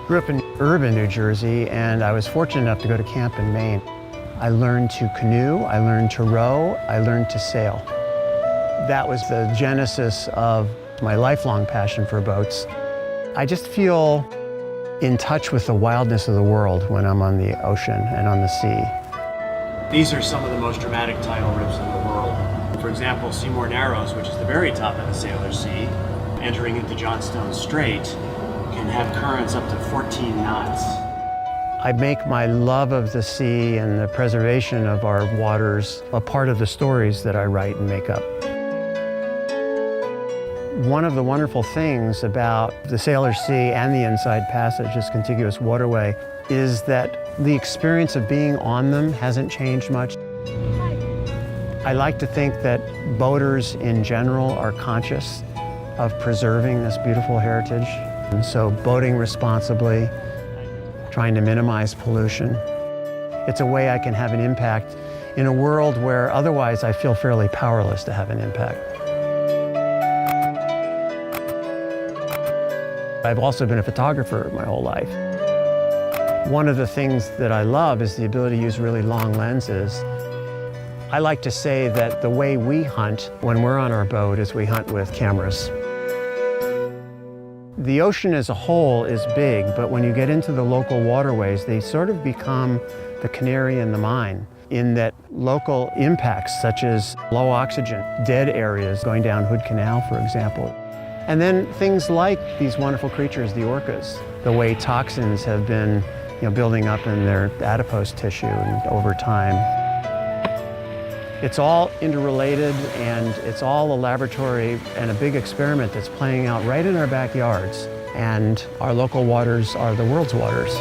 Grew up in urban New Jersey, and I was fortunate enough to go to camp in Maine. I learned to canoe, I learned to row, I learned to sail. That was the genesis of my lifelong passion for boats. I just feel in touch with the wildness of the world when I'm on the ocean and on the sea. These are some of the most dramatic tidal rips in the world. For example, Seymour Narrows, which is the very top of the Sailor's Sea, entering into Johnstone Strait, can have currents up to 14 knots. I make my love of the sea and the preservation of our waters a part of the stories that I write and make up. One of the wonderful things about the Sailor's Sea and the Inside Passage, this contiguous waterway, is that the experience of being on them hasn't changed much. I like to think that boaters in general are conscious of preserving this beautiful heritage. And so boating responsibly, trying to minimize pollution. It's a way I can have an impact in a world where otherwise I feel fairly powerless to have an impact. I've also been a photographer my whole life. One of the things that I love is the ability to use really long lenses. I like to say that the way we hunt when we're on our boat is we hunt with cameras. The ocean as a whole is big, but when you get into the local waterways, they sort of become the canary in the mine, in that local impacts such as low oxygen, dead areas going down Hood Canal, for example. And then things like these wonderful creatures, the orcas, the way toxins have been building up in their adipose tissue and over time. It's all interrelated, and it's all a laboratory and a big experiment that's playing out right in our backyards. And our local waters are the world's waters.